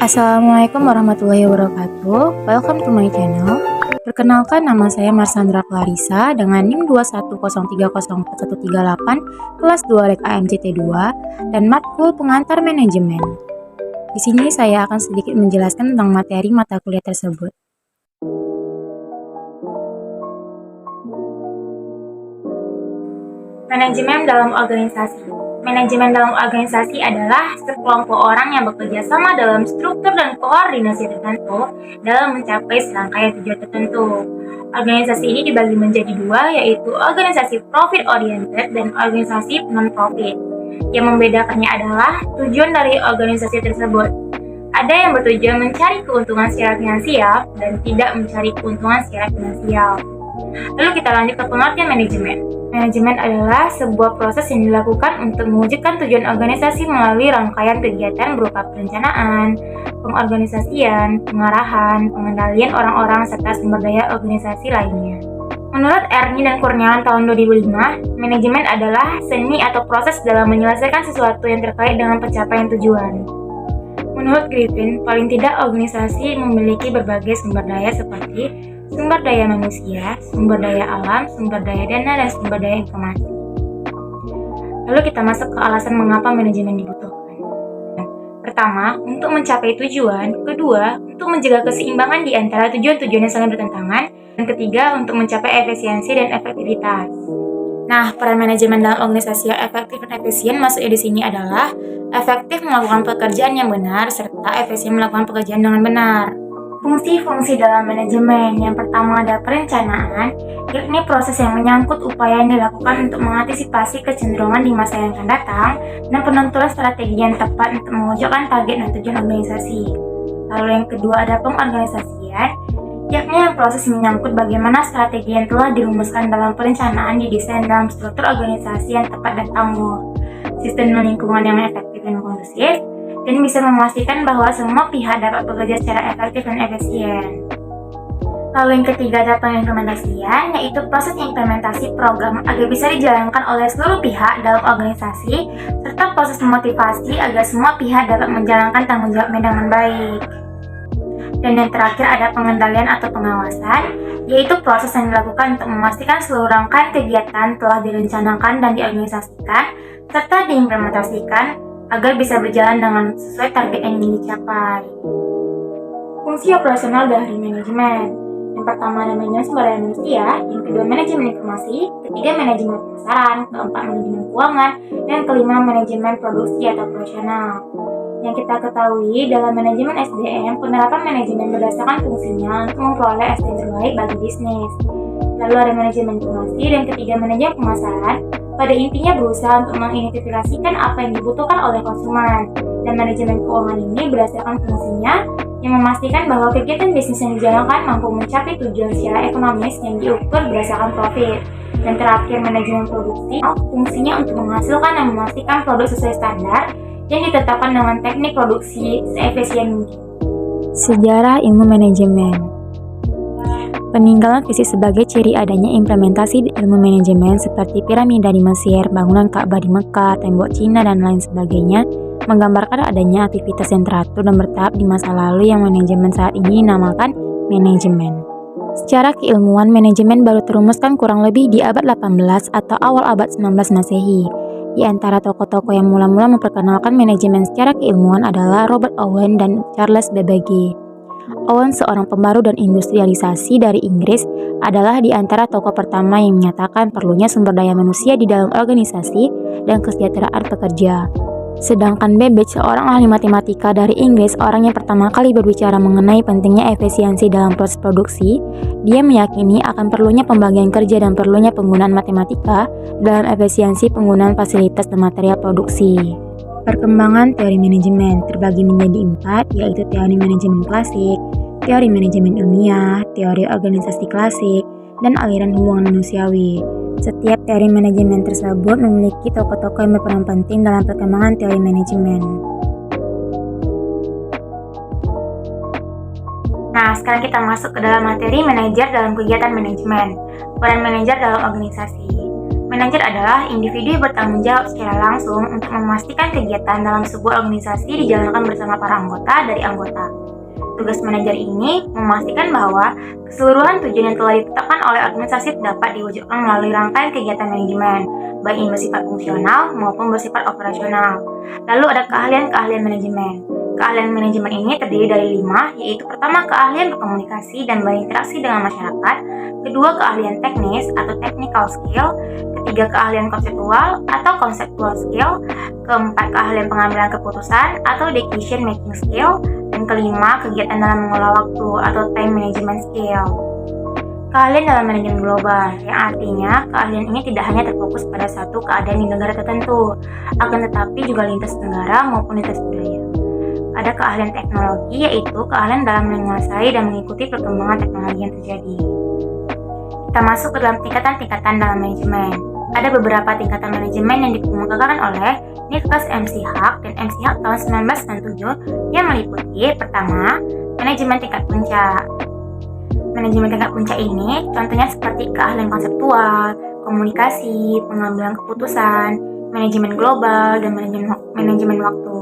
Assalamualaikum warahmatullahi wabarakatuh. Welcome to my channel. Perkenalkan, nama saya Marsandra Clarissa dengan NIM 210304138 kelas 2 Rek AMCT2 dan matkul pengantar manajemen. Di sini saya akan sedikit menjelaskan tentang materi mata kuliah tersebut. Manajemen dalam organisasi. Manajemen dalam organisasi adalah sekelompok orang yang bekerja sama dalam struktur dan koordinasi tertentu dalam mencapai serangkaian tujuan tertentu. Organisasi ini dibagi menjadi dua, yaitu organisasi profit oriented dan organisasi non-profit. Yang membedakannya adalah tujuan dari organisasi tersebut. Ada yang bertujuan mencari keuntungan secara finansial dan tidak mencari keuntungan secara finansial. Lalu kita lanjut ke pengertian manajemen. Manajemen adalah sebuah proses yang dilakukan untuk mewujudkan tujuan organisasi melalui rangkaian kegiatan berupa perencanaan, pengorganisasian, pengarahan, pengendalian orang-orang, serta sumber daya organisasi lainnya. Menurut Ernie dan Kurniawan tahun 2005, manajemen adalah seni atau proses dalam menyelesaikan sesuatu yang terkait dengan pencapaian tujuan. Menurut Griffin, paling tidak organisasi memiliki berbagai sumber daya seperti sumber daya manusia, sumber daya alam, sumber daya dana, dan sumber daya informasi. Lalu kita masuk ke alasan mengapa manajemen dibutuhkan. Pertama, untuk mencapai tujuan. Kedua, untuk menjaga keseimbangan di antara tujuan-tujuan yang saling bertentangan. Dan ketiga, untuk mencapai efisiensi dan efektivitas. Nah, peran manajemen dalam organisasi yang efektif dan efisien maksudnya di sini adalah efektif melakukan pekerjaan yang benar serta efisien melakukan pekerjaan dengan benar. Fungsi-fungsi dalam manajemen. Yang pertama ada perencanaan, yakni proses yang menyangkut upaya yang dilakukan untuk mengantisipasi kecenderungan di masa yang akan datang dan penentuan strategi yang tepat untuk mewujudkan target dan tujuan organisasi. Lalu yang kedua ada pengorganisasian, yakni yang proses menyangkut bagaimana strategi yang telah dirumuskan dalam perencanaan didesain dalam struktur organisasi yang tepat dan tangguh, sistem lingkungan yang efektif dan kondusif, dan bisa memastikan bahwa semua pihak dapat bekerja secara efektif dan efisien. Lalu yang ketiga ada pengimplementasian, yaitu proses implementasi program agar bisa dijalankan oleh seluruh pihak dalam organisasi, serta proses motivasi agar semua pihak dapat menjalankan tanggung jawabnya dengan baik. Dan yang terakhir ada pengendalian atau pengawasan, yaitu proses yang dilakukan untuk memastikan seluruh rangkaian kegiatan telah direncanakan dan diorganisasikan, serta diimplementasikan agar bisa berjalan dengan sesuai target yang ingin dicapai. Fungsi operasional dari manajemen. Yang pertama ada manajemen sumber daya manusia, yang kedua manajemen informasi, ketiga manajemen pemasaran, keempat manajemen keuangan, dan kelima manajemen produksi atau operasional. Yang kita ketahui dalam manajemen SDM, penerapan manajemen berdasarkan fungsinya untuk memperoleh SDM terbaik bagi bisnis. Lalu ada manajemen informasi dan ketiga manajemen pemasaran. Pada intinya berusaha untuk mengidentifikasikan apa yang dibutuhkan oleh konsumen. Dan manajemen keuangan ini berdasarkan fungsinya yang memastikan bahwa kegiatan bisnis yang dijalankan mampu mencapai tujuan secara ekonomis yang diukur berdasarkan profit. Dan terakhir manajemen produksi, fungsinya untuk menghasilkan dan memastikan produk sesuai standar yang ditetapkan dengan teknik produksi seefisien mungkin. Sejarah ilmu manajemen. Peninggalan fisik sebagai ciri adanya implementasi ilmu manajemen seperti piramida di Mesir, bangunan Ka'bah di Mekah, tembok Cina, dan lain sebagainya menggambarkan adanya aktivitas yang teratur dan bertahap di masa lalu yang manajemen saat ini dinamakan manajemen. Secara keilmuan, manajemen baru terumuskan kurang lebih di abad 18 atau awal abad 19 Masehi. Di antara tokoh-tokoh yang mula-mula memperkenalkan manajemen secara keilmuan adalah Robert Owen dan Charles Babbage. Owen, seorang pembaru dan industrialisasi dari Inggris, adalah di antara tokoh pertama yang menyatakan perlunya sumber daya manusia di dalam organisasi dan kesejahteraan pekerja. Sedangkan Babbage, seorang ahli matematika dari Inggris, orang yang pertama kali berbicara mengenai pentingnya efisiensi dalam proses produksi, dia meyakini akan perlunya pembagian kerja dan perlunya penggunaan matematika dalam efisiensi penggunaan fasilitas dan material produksi. Perkembangan teori manajemen terbagi menjadi 4, yaitu teori manajemen klasik, teori manajemen ilmiah, teori organisasi klasik, dan aliran hubungan manusiawi. Setiap teori manajemen tersebut memiliki tokoh-tokoh yang berperan penting dalam perkembangan teori manajemen. Nah, sekarang kita masuk ke dalam materi manajer dalam kegiatan manajemen. Peran manajer dalam organisasi. Manajer adalah individu yang bertanggung jawab secara langsung untuk memastikan kegiatan dalam sebuah organisasi dijalankan bersama para anggota dari anggota. Tugas manajer ini memastikan bahwa keseluruhan tujuan yang telah ditetapkan oleh organisasi dapat diwujudkan melalui rangkaian kegiatan manajemen, baik yang bersifat fungsional maupun bersifat operasional. Lalu ada keahlian-keahlian manajemen. Keahlian manajemen ini terdiri dari 5, yaitu pertama keahlian berkomunikasi dan berinteraksi dengan masyarakat, kedua keahlian teknis atau technical skill, ketiga keahlian konseptual atau conceptual skill, keempat keahlian pengambilan keputusan atau decision making skill, dan kelima kegiatan dalam mengelola waktu atau time management skill. Keahlian dalam manajemen global, yang artinya keahlian ini tidak hanya terfokus pada satu keadaan di negara tertentu, akan tetapi juga lintas negara maupun lintas budaya. Ada keahlian teknologi, yaitu keahlian dalam menguasai dan mengikuti perkembangan teknologi yang terjadi. Kita masuk ke dalam tingkatan-tingkatan dalam manajemen. Ada beberapa tingkatan manajemen yang dikemukakan oleh Nicholas McHugh dan McHugh tahun 1997 yang meliputi pertama, manajemen tingkat puncak. Manajemen tingkat puncak ini contohnya seperti keahlian konseptual, komunikasi, pengambilan keputusan, manajemen global, dan manajemen waktu.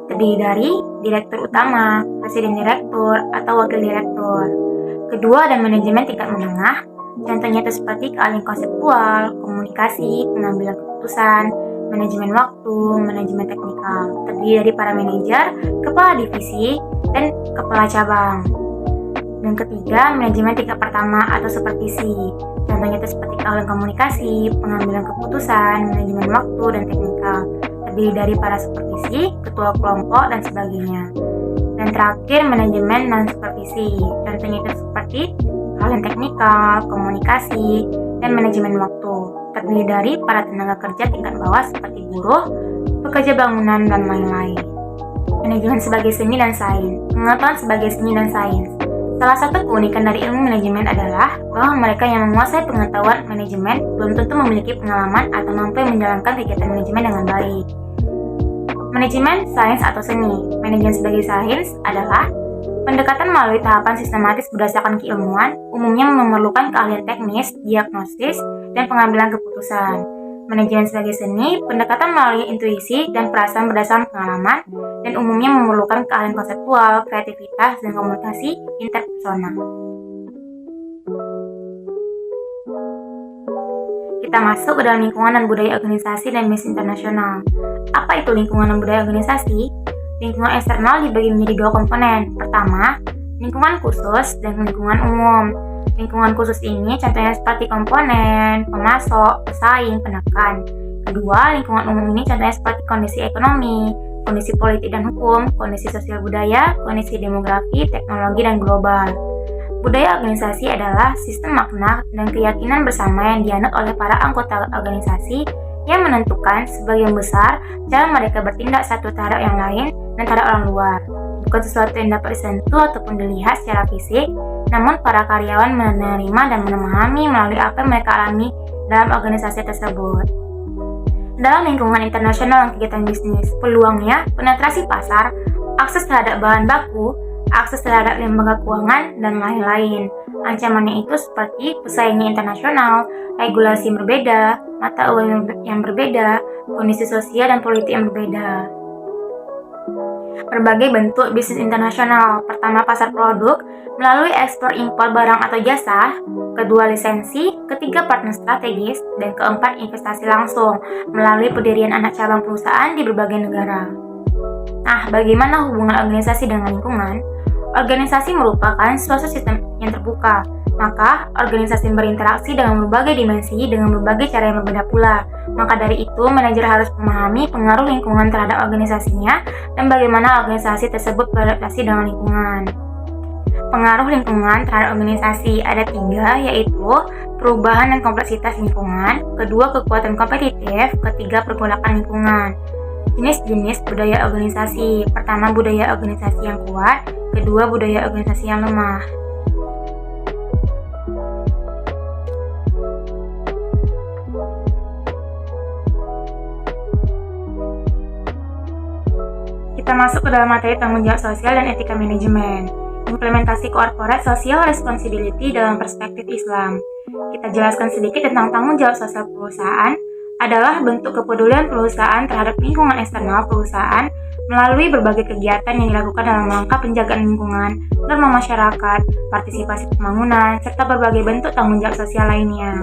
Terdiri dari direktur utama, presiden direktur, atau wakil direktur. Kedua, ada manajemen tingkat menengah. Contohnya itu seperti keahlian konseptual, komunikasi, pengambilan keputusan, manajemen waktu, manajemen teknikal. Terdiri dari para manajer, kepala divisi, dan kepala cabang. Dan ketiga, manajemen tingkat pertama atau supervisi. Contohnya itu seperti keahlian komunikasi, pengambilan keputusan, manajemen waktu, dan teknikal. Terdiri dari para supervisi, ketua kelompok, dan sebagainya. Dan terakhir, manajemen non-supervisi. Contohnya itu seperti keahlian teknikal, komunikasi, dan manajemen waktu. Terdiri dari para tenaga kerja tingkat bawah seperti buruh, pekerja bangunan, dan lain-lain. Manajemen sebagai seni dan sains. Pengetahuan sebagai seni dan sains. Salah satu keunikan dari ilmu manajemen adalah bahwa mereka yang menguasai pengetahuan manajemen belum tentu memiliki pengalaman atau mampu menjalankan kegiatan manajemen dengan baik. Manajemen sains atau seni. Manajemen sebagai sains adalah pendekatan melalui tahapan sistematis berdasarkan keilmuan, umumnya memerlukan keahlian teknis, diagnosis, dan pengambilan keputusan. Manajemen sebagai seni, pendekatan melalui intuisi dan perasaan berdasarkan pengalaman, dan umumnya memerlukan keahlian konseptual, kreativitas, dan komunikasi interpersonal. Kita masuk ke dalam lingkungan dan budaya organisasi dan misi internasional. Apa itu lingkungan dan budaya organisasi? Lingkungan eksternal dibagi menjadi dua komponen. Pertama, lingkungan khusus dan lingkungan umum. Lingkungan khusus ini contohnya seperti komponen, pemasok, pesaing, penekan. Kedua, lingkungan umum ini contohnya seperti kondisi ekonomi, kondisi politik dan hukum, kondisi sosial budaya, kondisi demografi, teknologi, dan global. Budaya organisasi adalah sistem makna dan keyakinan bersama yang dianut oleh para anggota organisasi yang menentukan sebagian besar cara mereka bertindak satu terhadap yang lain dan terhadap orang luar. Bukan sesuatu yang dapat disentuh ataupun dilihat secara fisik, namun para karyawan menerima dan memahami melalui apa yang mereka alami dalam organisasi tersebut. Dalam lingkungan internasional dan kegiatan bisnis, peluangnya penetrasi pasar, akses terhadap bahan baku, akses terhadap lembaga keuangan, dan lain-lain. Ancamannya itu seperti pesaingnya internasional, regulasi yang berbeda, mata uang yang berbeda, kondisi sosial dan politik yang berbeda. Berbagai bentuk bisnis internasional. Pertama, pasar produk melalui ekspor impor barang atau jasa. Kedua, lisensi. Ketiga, partner strategis. Dan keempat, investasi langsung melalui pendirian anak cabang perusahaan di berbagai negara. Nah, bagaimana hubungan organisasi dengan lingkungan? Organisasi merupakan suatu sistem yang terbuka, maka organisasi berinteraksi dengan berbagai dimensi dengan berbagai cara yang berbeda pula. Maka dari itu, manajer harus memahami pengaruh lingkungan terhadap organisasinya dan bagaimana organisasi tersebut beradaptasi dengan lingkungan. Pengaruh lingkungan terhadap organisasi ada 3, yaitu perubahan dan kompleksitas lingkungan, kedua kekuatan kompetitif, ketiga pergolakan lingkungan. Jenis-jenis budaya organisasi. Pertama, budaya organisasi yang kuat. Kedua, budaya organisasi yang lemah. Kita masuk ke dalam materi tanggung jawab sosial dan etika manajemen. Implementasi corporate social responsibility dalam perspektif Islam. Kita jelaskan sedikit tentang tanggung jawab sosial perusahaan adalah bentuk kepedulian perusahaan terhadap lingkungan eksternal perusahaan melalui berbagai kegiatan yang dilakukan dalam rangka penjagaan lingkungan, norma masyarakat, partisipasi pembangunan, serta berbagai bentuk tanggung jawab sosial lainnya.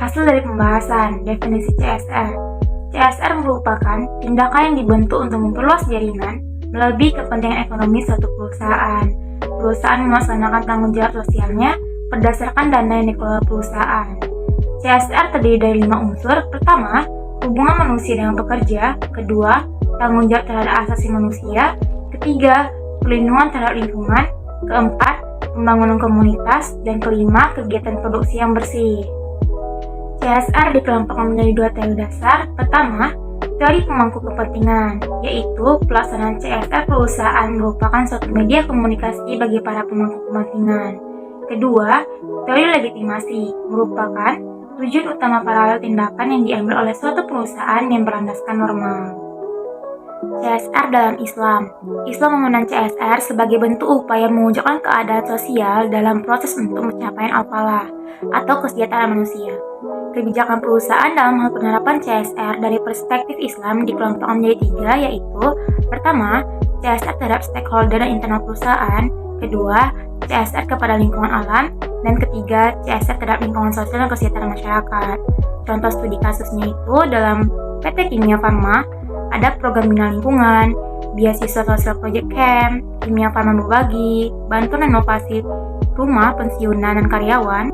Hasil dari pembahasan, definisi CSR. CSR merupakan tindakan yang dibentuk untuk memperluas jaringan melebihi kepentingan ekonomi suatu perusahaan. Perusahaan melaksanakan tanggung jawab sosialnya berdasarkan dana yang dikelola perusahaan. CSR terdiri dari 5 unsur. Pertama, hubungan manusia dengan pekerja. Kedua, tanggung jawab terhadap asasi manusia. Ketiga, perlindungan terhadap lingkungan. Keempat, pembangunan komunitas. Dan kelima, kegiatan produksi yang bersih. CSR dikelompokkan menjadi 2 teori dasar. Pertama, teori pemangku kepentingan, yaitu pelaksanaan CSR perusahaan merupakan suatu media komunikasi bagi para pemangku kepentingan. Kedua, teori legitimasi merupakan tujuan utama paralel tindakan yang diambil oleh suatu perusahaan yang berlandaskan norma. CSR dalam Islam. Islam memandang CSR sebagai bentuk upaya mewujudkan keadaan sosial dalam proses untuk pencapaian al-falah atau kesejahteraan manusia. Kebijakan perusahaan dalam hal penerapan CSR dari perspektif Islam dikelompokkan menjadi 3, yaitu pertama, CSR terhadap stakeholder dan internal perusahaan. Kedua, CSR kepada lingkungan alam. Dan ketiga, CSR terhadap lingkungan sosial dan kesejahteraan masyarakat. Contoh studi kasusnya itu dalam PT Kimia Farma, ada program bina lingkungan, beasiswa sosial project camp, Kimia Farma berbagi, bantuan inovasi rumah pensiunan dan karyawan,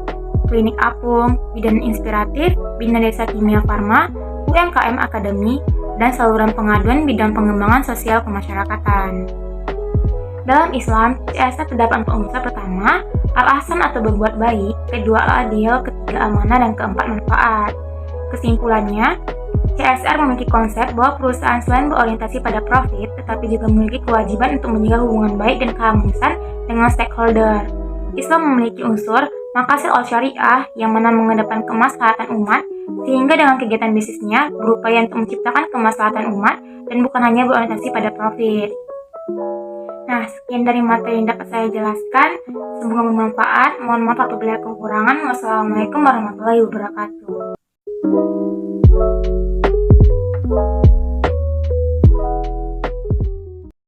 klinik apung, bidan inspiratif, bina desa Kimia Farma, UMKM Akademi, dan saluran pengaduan bidang pengembangan sosial kemasyarakatan. Dalam Islam, CSR terdapat 4 unsur. Pertama, al-ahsan atau berbuat baik. Kedua, al-adil. Ketiga, amanah. Dan keempat, manfaat. Kesimpulannya, CSR memiliki konsep bahwa perusahaan selain berorientasi pada profit, tetapi juga memiliki kewajiban untuk menjaga hubungan baik dan keharmonisan dengan stakeholder. Islam memiliki unsur maqasid al-syariah yang mana mengedepankan kemaslahatan umat, sehingga dengan kegiatan bisnisnya berupaya untuk menciptakan kemaslahatan umat dan bukan hanya berorientasi pada profit. Nah, sekian dari materi yang dapat saya jelaskan. Semoga bermanfaat. Mohon maaf apabila ada kekurangan. Wassalamualaikum warahmatullahi wabarakatuh.